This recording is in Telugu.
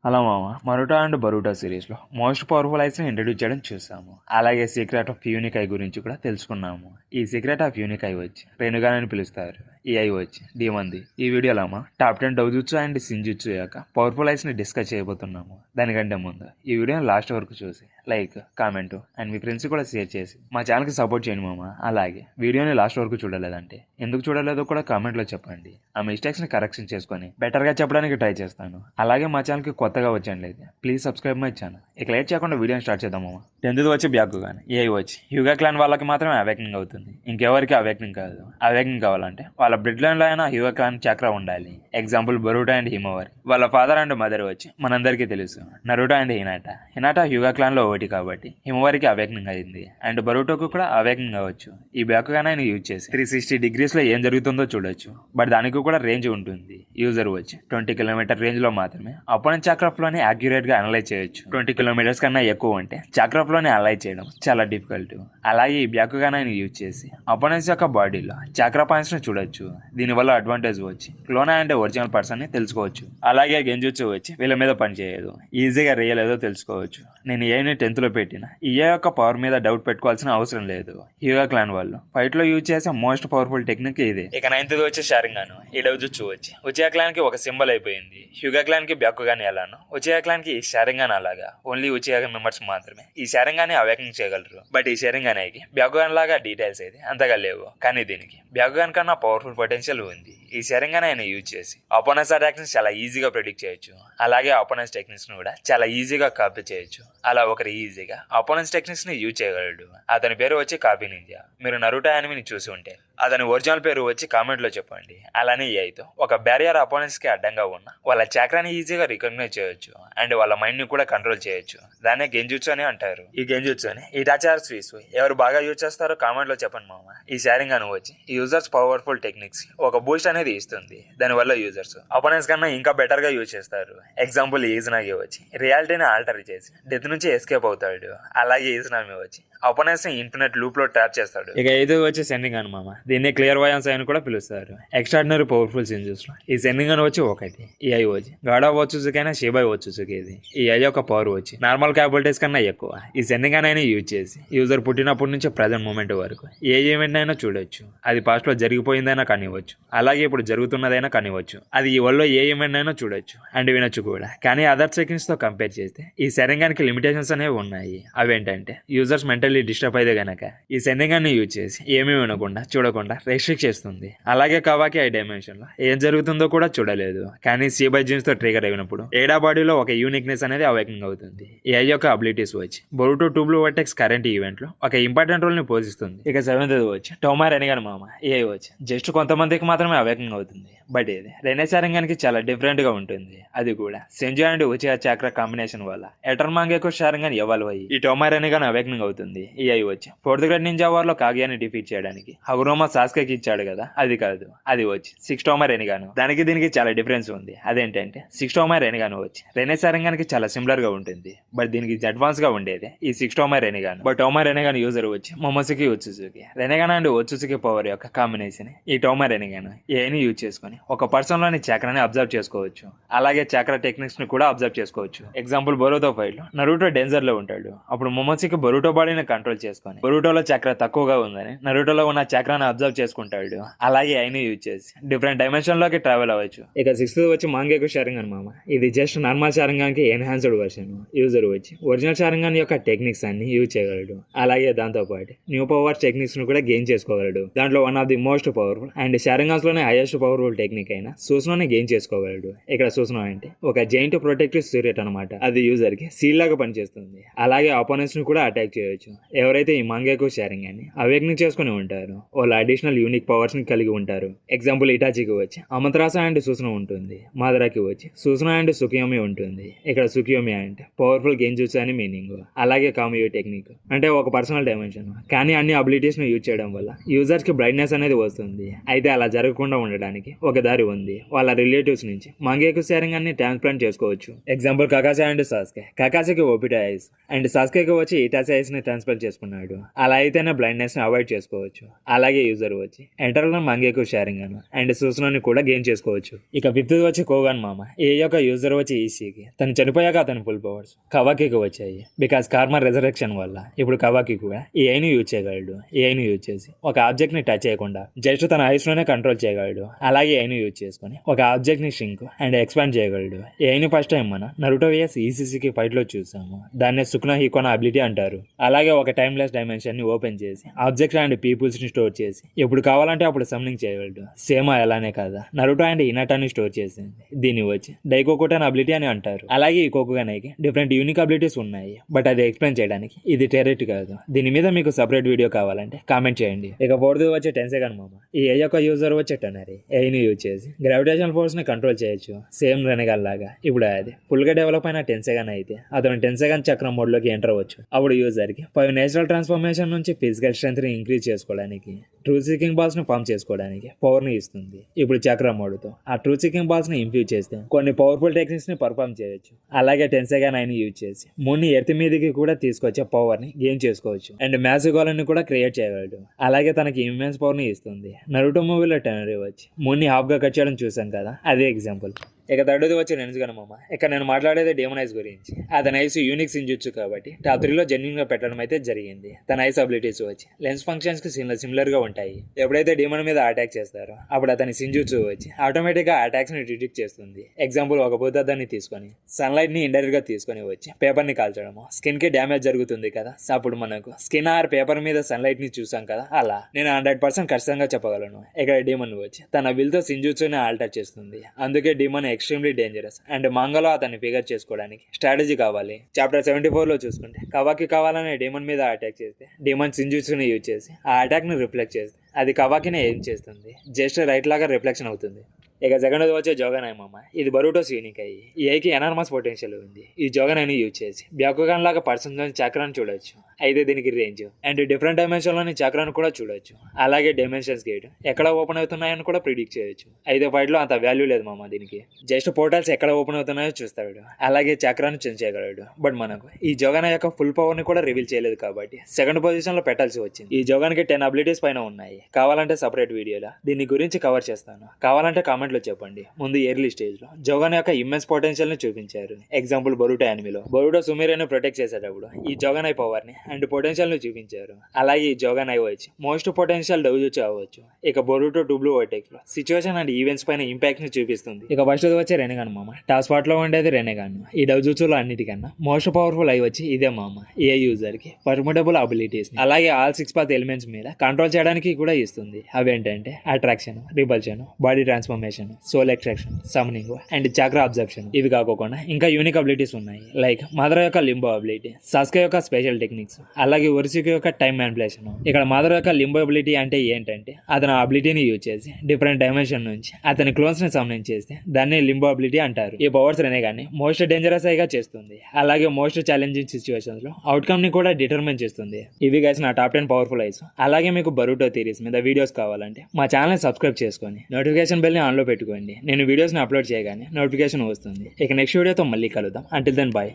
అలా మామ మరుటా అండ్ బరూటా సిరీస్లో మోస్ట్ పవర్ఫుల్ ఐస్ని ఇంట్రడ్యూస్ చేయడం చూసాము. అలాగే సీక్రెట్ ఆఫ్ యూనిక్ ఐ గురించి కూడా తెలుసుకున్నాము. ఈ సీక్రెట్ ఆఫ్ యూనిక్ ఐ వచ్చి రేణుగానని పిలుస్తారు. ఈ ఐ వచ్చి డీమంది. ఈ వీడియోలో మా టాప్ 10 డౌజుట్సు అండ్ సింజుట్సు యొక్క పవర్ఫుల్ ఐస్ని డిస్కస్ చేయబోతున్నాము. దానికంటే ముందు ఈ వీడియోని లాస్ట్ వరకు చూసి like, comment and me friends కూడా షేర్ చేసి మా ఛానల్కి సపోర్ట్ చేయండి మామ. అలాగే వీడియోని లాస్ట్ వరకు చూడలేదంటే ఎందుకు చూడలేదో కూడా కామెంట్లో చెప్పండి. ఆ మిస్టేక్స్ని కరెక్షన్ చేసుకొని బెటర్గా చెప్పడానికి ట్రై చేస్తాను. అలాగే మా ఛానల్కి కొత్తగా వచ్చండి ప్లీజ్ సబ్స్క్రైబ్ మై ఛానల్. ఇక లేట్ చేయకుండా వీడియోని స్టార్ట్ చేద్దాము. 10th వచ్చి బ్యాకుగాన్, ఏ వచ్చి హ్యూగా క్లాన్ వాళ్ళకి మాత్రమే అవేకనింగ్ అవుతుంది. ఇంకెవరికి అవేకనింగ్ కాదు. అవేకనింగ్ కావాలంటే వాళ్ళ బ్లడ్ లైన్లో అయినా హ్యూగా క్లాన్ చక్ర ఉండాలి. Example Boruto and Himawari. వాళ్ళ ఫాదర్ అండ్ మదర్ వచ్చి మనందరికీ తెలుసు, Naruto and Hinata. Hinata Hyuga క్లాన్లో ఒకటి కాబట్టి హిమవారికి అవేకనింగ్ అయింది. అండ్ బరూటోకు కూడా అవేకనింగ్ అవ్వచ్చు. ఈ బ్యాకుగాన్ ఆయన యూజ్ చేసి 360 డిగ్రీస్లో ఏం జరుగుతుందో చూడొచ్చు. బట్ దానికి కూడా రేంజ్ ఉంటుంది. యూజర్ వచ్చి 20 కిలోమీటర్ రేంజ్లో మాత్రమే అపోనెంట్ చక్ర ఫ్లోని యాక్యురేట్గా అనలైజ్ చేయొచ్చు. 20 కిలోమీటర్స్ కన్నా ఎక్కువ ఉంటే చక్ర ఫ్లోని అనలైజ్ చేయడం చాలా డిఫికల్ట్. అలాగే ఈ బ్యాకుగానాన్ని యూజ్ చేసి అపోనెంట్స్ యొక్క బాడీలో చక్ర పాయింట్స్ ని చూడొచ్చు. దీనివల్ల అడ్వాంటేజ్ వచ్చి క్లోనా అంటే ఒరిజినల్ పర్సన్ ని తెలుసుకోవచ్చు. అలాగే గెంజుచ్చు వచ్చి వీళ్ళ మీద పనిచేయదు. ఈజీగా రియల్ ఏదో తెలుసుకోవచ్చు. నేను ఏని 10th లో పెట్టిన ఈ యొక్క పవర్ మీద డౌట్ పెట్టుకోవాల్సిన అవసరం లేదు. హ్యూగా క్లాన్ వాళ్ళు ఫైట్ లో యూజ్ చేసే మోస్ట్ పవర్ఫుల్ టెక్నిక్ ఇది. ఇక 9th వచ్చి షారింగాను. ఈ డౌజుచ్చు వచ్చి ఉచియా క్లాన్ కి ఒక సింబల్ అయిపోయింది. హ్యూగా క్లాన్ కి బ్యాకుగాని ఎలానో ఉచియా క్లాన్ కి ఈ షారింగాన్ అలాగా ఓన్లీ ఉచియా మెంబర్స్ మాత్రమే ఈ షారింగాన్ని అవేకనింగ్ చేయగలరు. బట్ ఈ షారింగానికి బ్యాకుగాన్ లాగా డీటెయిల్స్ అయితే అంతగా లేవు. కానీ దీనికి బ్యాకుగాన్ కన్నా పవర్ఫుల్ పొటెన్షియల్ ఉంది. ఈ షారింగాన్ ఆయన యూజ్ చేసి అపోనెంట్స్ అటాక్స్ ని చాలా ఈజీగా ప్రెడిక్ట్ చేయొచ్చు. అలాగే అపోనెంట్స్ టెక్నిక్స్ ని కూడా చాలా ఈజీగా కాపీ చేయొచ్చు. అలా ఒకరు ఈజీగా అపోనెంట్స్ టెక్నిక్స్ ని యూజ్ చేయగలడు. అతని పేరు వచ్చి కాపీ నింజా. మీరు నరుటో యానిమేని చూసి ఉంటే అతని ఒరిజినల్ పేరు వచ్చి కామెంట్ లో చెప్పండి. అలానే ఏఐతో ఒక బ్యారియర్ అపోనెంట్స్ కి అడ్డంగా ఉన్న వాళ్ళ చక్రాన్ని ఈజీగా రికగ్నైజ్ చేయొచ్చు. అండ్ వాళ్ళ మైండ్ ని కూడా కంట్రోల్ చేయొచ్చు. దాన్నే గెంజుట్సు అని అంటారు. ఈ గెంజుట్సుని ఇటాచార్ స్వీస్ ఎవరు బాగా యూజ్ చేస్తారో కామెంట్ లో చెప్పండి మామ. ఈ షారింగాన్ వచ్చి యూజర్స్ పవర్ఫుల్ టెక్నిక్స్ ఒక బూస్ట్ అనేది ఇస్తుంది. దానివల్ల యూజర్స్ అపోనెంట్స్ కన్నా ఇంకా బెటర్ గా యూజ్ చేస్తారు. ఎగ్జాంపుల్ ఈజనాగి వచ్చి రియాలిటీని ఆల్టర్ చేసి డెత్ నుంచి ఎస్కేప్ అవుతాడు. అలాగే ఈజనామి వచ్చి అపోనెంట్స్ ని ఇన్ఫినిట్ లూప్ లో ట్రాప్ చేస్తాడు. ఇక ఇది వచ్చి సెండింగ్ అని మామ. దీన్ని క్లియర్ వాయన్స్ అని కూడా పిలుస్తారు. ఎక్స్ట్రాడినరీ పవర్ఫుల్ సింజెస్ లో ఈ సెండింగ్ అని వచ్చి ఒకటి. ఈ ఐ వచ్చి గాడ్ ఆఫ్ వచ్చుకైనా షిబాయ్ వచ్చుకి. ఇది ఈ ఐ యొక్క పవర్ వచ్చి నార్మల్ క్యాపబిలిటీస్ కన్నా ఎక్కువ. ఈ సెండింగ్ అని యూజ్ చేసి యూజర్ పుట్టినప్పటి నుంచి ప్రెజెంట్ మూమెంట్ వరకు ఏ ఈవెంట్ అయినా చూడొచ్చు. అది పాస్ట్ లో జరిగిపోయిందైనా కానివ్వచ్చు, అలాగే ఇప్పుడు జరుగుతున్నదైనా కానివ్వచ్చు. అది ఈ వల్ల ఏ ఈవెంట్ అయినా చూడొచ్చు అండ్ వినొచ్చు కూడా. కానీ అదర్ సెకండ్స్ తో కంపేర్ చేస్తే ఈ సెండింగానికి లిమిటేషన్స్ అనేవి ఉన్నాయి. అవేంటంటే యూజర్స్ మెంటల్లీ డిస్టర్బ్ అయితే గనక ఈ సెండింగాన్ని యూజ్ చేసి ఏమీ వినకుండా చూడకుండా రెస్ట్రిక్ట్ చేస్తుంది. అలాగే కవాకి ఐ డైమెన్షన్ లో ఏం జరుగుతుందో కూడా చూడలేదు. కానీ సీబై జీన్స్ తో ట్రిగర్ అయినప్పుడు ఏడా బాడీలో ఒక యూనిక్నెస్ అనేది అవేకింగ్ అవుతుంది. ఈ ఐ యొక్క అబిలిటీస్ వచ్చి Boruto two blue vertex current event లో ఒక ఇంపార్టెంట్ రోల్ ని పోషిస్తుంది. ఇక 7th వచ్చి టోమార్ ఎనిగాన్ మామ. ఏ వచ్చి జస్ట్ కొంతమందికి మాత్రమే అవేకింగ్ అవుతుంది. బట్ ఇది రెనే షారింగాన్కి చాలా డిఫరెంట్ గా ఉంటుంది. అది కూడా సెంజు అండ్ ఉచియా చక్ర కాంబినేషన్ వల్ల ఎటర్మాంగేకు షారింగాన్ ఎవాల్వ్ అయ్యి ఈ టోమార్ ఎనిగాన్ అవేకింగ్ అవుతుంది. ఈ ఐ వచ్చి 4th గ్రేడ్ నింజా వార్ లో కాగియాని డిఫీట్ చేయడానికి హగురోమా సాస్కేకి ఇచ్చాడు కదా, అది కాదు. అది వచ్చి 6 టోమార్ ఎనిగాను. దానికి దీనికి చాలా డిఫరెన్స్ ఉంది. అదేంటంటే 6 టోమార్ ఎనిగాను వచ్చి రెనే షారింగాన్కి చాలా సిమిలర్ గా ఉంటుంది. బట్ దీనికి అడ్వాన్స్ గా ఉండేది ఈ 6 టోమార్ ఎనిగాను. బట్ టోమార్ ఎనిగాన్ యూజర్ వచ్చి మొమోసుకి వచ్చుసుకి. రెనేగాన్ అండ్ వచ్చుసుకి పవర్ యొక్క కాంబినేషన్ ఈ టోమార్ ఎనిగాను ఏని యూజ్ చేసుకుని ఒక పర్సన్ లోని చక్రాన్ని అబ్జర్వ్ చేసుకోవచ్చు. అలాగే చక్ర టెక్నిక్స్ ని కూడా అబ్జర్వ్ చేసుకోవచ్చు. ఎగ్జాంపుల్ బొరుటో ఫైట్ లో నరుటో డేంజర్ లో ఉంటాడు. అప్పుడు మొమోసుకి బొరుటో బాడీని కంట్రోల్ చేసుకొని బొరుటోలో చక్ర తక్కువగా ఉందని నరుటోలో ఉన్న చక్రాన్ని అబ్జర్వ్ చేసుకుంటాడు. అలాగే ఐని యూజ్ చేసి డిఫరెంట్ డైమెన్షన్ లోకి ట్రావెల్ అవ్వచ్చు. ఇక 6th వచ్చి మాంగేకు షారింగాన్ మామ. ఇది జస్ట్ నార్మల్ షారింగాన్ కి ఎన్హాన్స్డ్ వర్షన్. యూజర్ వచ్చి ఒరిజినల్ షారింగాన్ యొక్క టెక్నిక్స్ అన్ని యూజ్ చేయగలడు. అలాగే దాంతో పాటు న్యూ పవర్ టెక్నిక్స్ ను కూడా గెయిన్ చేసుకోగలడు. దాంట్లో one of the most powerful and Sharingans లోనే హైయెస్ట్ పవర్ఫుల్ టెక్నిక్ అయిన సూస్నోని గెయిన్ చేసుకోగలడు. ఇక్కడ సూస్నో అంటే ఒక జైంట్ ప్రొటెక్టివ్ స్పిరిట్ అనమాట. అది యూజర్ కి సీల్ లాగా పనిచేస్తుంది. అలాగే అపోనెంట్స్ ని కూడా అటాక్ చేయొచ్చు. ఎవరైతే ఈ మాంగేకు షారింగాన్ని అవేక్నింగ్ చేసుకుని ఉంటారు వాళ్ళు అడిషనల్ యూనిక్ పవర్స్ ని కలిగి ఉంటారు. ఎగ్జాంపుల్ ఇటాచికి వచ్చి అమంత్రాస అండ్ సూస్నో ఉంటుంది. మాదరాకి వచ్చి సూస్నో అండ్ సుకియోమి ఉంటుంది. ఇక్కడ సుకియోమి అంటే పవర్ఫుల్ గెంజుట్సు అని మీనింగ్. అలాగే కామియో టెక్నిక్ అంటే ఒక పర్సనల్ డైమెన్షన్. కానీ అన్ని అబిలిటీస్ ను యూజ్ చేయడం వల్ల యూజర్స్ కి బ్రైట్నెస్ అనేది వస్తుంది. అయితే అలా జరగకుండా ఉండడానికి ఒక దారి ఉంది. వాళ్ళ రిలేటివ్స్ నుంచి మాంగేకు షారింగాన్ని ట్రాన్స్ప్లాంట్ చేసుకోవచ్చు. Example Kakashi and Sasuke. కకాసాకి ఓపిటా ఐస్ అండ్ సాస్కేకి వచ్చి ఇటాసా ఐస్ ని ట్రాన్స్ప్లాంట్ చేసుకున్నాడు. అలా అయితేనే బ్లైండ్నెస్ ని అవాయిడ్ చేసుకోవచ్చు. అలాగే యూజర్ వచ్చి ఎంటర్లో మంగేకు షేరింగ్ అను అండ్ సూసనని కూడా గెయిన్ చేసుకోవచ్చు. ఇక ఫిఫ్త్ వచ్చి కోగాన్ మామ. ఏ యొక్క యూజర్ వచ్చి ఈసీకి తను చనిపోయాక అతని ఫుల్ పవర్స్ కవాకీకి వచ్చాయి. బికాస్ కార్మా రెజరెక్షన్ వల్ల ఇప్పుడు కవాకి కూడా ఏఐని యూజ్ చేయగలడు. ఏఐని యూజ్ చేసి ఒక ఆబ్జెక్ట్ ని టచ్ చేయకుండా జస్ట్ తన ఐస్ లోనే కంట్రోల్ చేయగలడు. అలాగే ఏఐని యూజ్ చేసుకుని ఒక ఆబ్జెక్ట్ ని షింక్ అండ్ ఎక్స్పాండ్ చేయగలడు. ఏఐని ఫస్ట్ టైం మన నరుటో విఎస్ ఈసీసీకి ఫైట్ లో చూసాము. దాన్ని సుకునా హికోనా అబిలిటీ అంటారు. అలాగే ఒక టైమ్లెస్ డైమెన్షన్ ని ఓపెన్ చేసి ఆబ్జెక్ట్స్ అండ్ పీపుల్స్ ని స్టోర్ చేసి ఎప్పుడు కావాలంటే అప్పుడు సమ్నింగ్ చేయగలడు. సేమ్ అలానే కదా నరుటో అండ్ ఇనాటాని స్టోర్ చేసింది. దీన్ని వచ్చి డైకోకోటన్ అబిలిటీ అని అంటారు. అలాగే ఈ కోకుగానైకి డిఫరెంట్ యూనిక్ అబిలిటీస్ ఉన్నాయి. బట్ అది ఎక్స్ప్లెయిన్ చేయడానికి ఇది టెరెట్ కాదు. దీని మీద మీకు సపరేట్ వీడియో కావాలంటే కామెంట్ చేయండి. ఇక ఫోర్త్ వచ్చే టెన్సెగాన్ మామ. ఈ ఏ యొక్క యూజర్ వచ్చే టెనరీ ఏఐని యూజ్ చేసి గ్రావిటేషన్ ఫోర్స్ ని కంట్రోల్ చేయొచ్చు. సేమ్ రెనెగాన్ లాగా. ఇప్పుడు అది ఫుల్ గా డెవలప్ అయిన టెన్సెగాన్ అయితే అతను టెన్సెగాన్ చక్రం మోడ్ లోకి ఎంటర్ అవ్వచ్చు. అప్పుడు యూజర్ కి 5 నేచురల్ ట్రాన్స్ఫర్మేషన్ నుంచి ఫిజికల్ స్ట్రెంత్ ని ఇంక్రీజ్ చేసుకోవడానికి, ట్రూత్ సీకింగ్ బాల్స్ ని ఫామ్ చేసుకోవడానికి పవర్ ని ఇస్తుంది. ఇప్పుడు చక్రం మోడ్ తో ఆ ట్రూత్ సీకింగ్ బాల్స్ ని ఇంఫ్యూజ్ చేస్తే కొన్ని పవర్ఫుల్ టెక్నిక్స్ ని పర్ఫామ్ చేయొచ్చు. అలాగే టెన్సెగాన్ ఐని యూజ్ చేసి మూన్ ని ఎర్త్ మీదకి కూడా తీసుకొచ్చే పవర్ ని గెయిన్ చేసుకోవచ్చు. అండ్ మ్యాసివ్ గోలని కూడా క్రియేట్ చేయగలడు. అలాగే తనకి ఇమ్మెన్స్ పవర్ ని ఇస్తుంది. నరుటో మూవీలో టెనరీ వచ్చి మూన్ ని హాఫ్ గా కట్ చేయడం చూసాం కదా, అదే ఎగ్జాంపుల్. ఇక థర్డ్ది వచ్చి రెన్జుగాన్ మామ. ఇక నేను మాట్లాడేది డెమన్ ఐస్ గురించి. అతని ఐస్ యూనిక్ సింజుచ్చు కాబట్టి టాప్ 3లో జెన్యున్ గా పెట్టడం అయితే జరిగింది. తన ఐస్ అబిలిటీస్ వచ్చి లెన్స్ ఫంక్షన్స్ కి సిమిలర్ గా ఉంటాయి. ఎప్పుడైతే డెమన్ మీద అటాక్ చేస్తారో అప్పుడు అతని సింజుచ్చు వచ్చి ఆటోమేటిక్ గా అటాక్స్ ని డిటెక్ట్ చేస్తుంది. ఎగ్జాంపుల్ ఒక భూతాన్ని తీసుకొని సన్లైట్ ని ఇండైరెక్ట్ గా తీసుకొని వచ్చి పేపర్ ని కాల్చడము స్కిన్ కి డ్యామేజ్ జరుగుతుంది కదా. అప్పుడు మనకు స్కిన్ ఆర్ పేపర్ మీద సన్లైట్ ని చూసాం కదా, అలా నేను 100% ఖచ్చితంగా చెప్పగలను. ఇక్కడ డెమన్ వచ్చి తన విల్ తో సింజుచ్చుని ఆల్టర్ చేస్తుంది. అందుకే డెమన్ ఎక్స్ట్రీమ్లీ డేంజరస్. అండ్ మాంగాలో అతన్ని ఫిగర్ చేసుకోవడానికి స్ట్రాటజీ కావాలి. చాప్టర్ 74లో చూసుకుంటే కవాకి కావాలనే డెమన్ మీద అటాక్ చేస్తే డెమన్ సింజుట్సుని యూజ్ చేసి ఆ అటాక్ ని రిఫ్లెక్ట్ చేస్తే అది కవాకిని ఏం చేస్తుంది, జస్ట్ రైట్ లాగా రిఫ్లెక్షన్ అవుతుంది. ఇక సెకండ్ వచ్చే జోగనై మామ. ఇది బరూటోస్ యూనిక్ అయ్యి ఏఐకి ఎనార్మస్ పొటెన్షియల్ ఉంది. ఈ జోగనైని యూజ్ చేసి బ్యాకుగాన్ లాగా పర్సన్ చక్రాన్ని చూడొచ్చు. అయితే దీనికి రేంజ్ అండ్ డిఫరెంట్ డైమెన్షన్ లోని చక్రాన్ని కూడా చూడొచ్చు. అలాగే డైమెన్షన్స్ గేట్ ఎక్కడ ఓపెన్ అవుతున్నాయని కూడా ప్రిడిక్ట్ చేయొచ్చు. అయితే ఫైట్ లో అంత వాల్యూ లేదు మామ దీనికి. జస్ట్ పోర్టల్స్ ఎక్కడ ఓపెన్ అవుతున్నాయో చూస్తాడు. అలాగే చక్రాన్ని చేంజ్ చేయగలడు. బట్ మనకు ఈ జోగనై యొక్క ఫుల్ పవర్ ని కూడా రివీల్ చేయలేదు కాబట్టి సెకండ్ పొజిషన్ లో పెట్టాల్సి వచ్చింది. ఈ జోగానికి 10 అబిలిటీస్ పైన ఉన్నాయి. కావాలంటే సపరేట్ వీడియోలో దీని గురించి కవర్ చేస్తాను. కావాలంటే కామెంట్ లో చెప్పండి. ముందు ఎర్లీ స్టేజ్ లో జోగాన్ యొక్క ఇమ్మెన్స్ పొటెన్షియల్ ని చూపించారు. ఎగ్జాంపుల్ బొరుటో యానిమేలో బొరుటో సుమీరేను ప్రొటెక్ట్ చేసేటప్పుడు ఈ జోగానై పవర్ ని అండ్ పొటెన్షియల్ ని చూపించారు. అలాగే ఈ జోగానై వచ్చి మోస్ట్ పొటెన్షియల్ డౌజుచు అవ్వచ్చు. ఇక బొరుటో టూబ్లూ వర్టెక్స్ లో సిచ్యువేషన్ అండ్ ఈవెంట్స్ పైన ఇంపాక్ట్ ని చూపిస్తుంది. ఇక ఫస్ట్ వచ్చే రెనెగాన్ మామ. టాప్ స్పాట్ లో ఉండేది రెనెగాన్. ఈ డౌజుచులో అన్నిటికన్నా మోస్ట్ పవర్ఫుల్ అయి వచ్చి ఇదే మామ. ఏ యూజర్ కి ఫర్మిడబుల్ అబిలిటీస్ అలాగే ఆల్ 6 పాత్ ఎలిమెంట్స్ మీద కంట్రోల్ చేయడానికి కూడా ఇస్తుంది. అవేంటంటే attraction, repulsion, body transformation, soul extraction, summoning and chakra absorption. ఇవి కాకుండా ఇంకా యూనిక్ అబిలిటీస్ ఉన్నాయి. లైక్ మదర్ యొక్క లింబో అబిలిటీ, సాస్కే యొక్క స్పెషల్ టెక్నిక్స్, అలాగే ఒరిసికో యొక్క టైం మ్యానిపులేషన్. ఇక్కడ మదర్ యొక్క లింబో అబిలిటీ అంటే ఏంటంటే అతను ఆ అబిలిటీని యూజ్ చేసి డిఫరెంట్ డైమెన్షన్ నుంచి అతని క్లోన్స్ ని సమ్నింగ్ చేస్తే దాన్ని లింబో అబిలిటీ అంటారు. ఈ పవర్స్ అనే కానీ మోస్ట్ డేంజరస్ అయిగా చేస్తుంది. అలాగే మోస్ట్ ఛాలెంజింగ్ సిచ్యువేషన్స్ లో అవుట్కమ్ ని కూడా డిటర్మిన్ చేస్తుంది. ఇవి గైస్ నా టాప్ 10 పవర్ఫుల్ ఐస్. అలాగే మీకు బరూటో థియరీస్ మీద వీడియోస్ కావాలంటే మా ఛానల్ సబ్స్క్రైబ్ చేసుకొని నోటిఫికేషన్ బెల్ ని ఆన్ లో పెట్టుకోండి. నేను వీడియోస్ ని అప్లోడ్ చేయగానే నోటిఫికేషన్ వస్తుంది. ఇక నెక్స్ట్ వీడియోతో మళ్ళీ కలుద్దాం. Until then bye.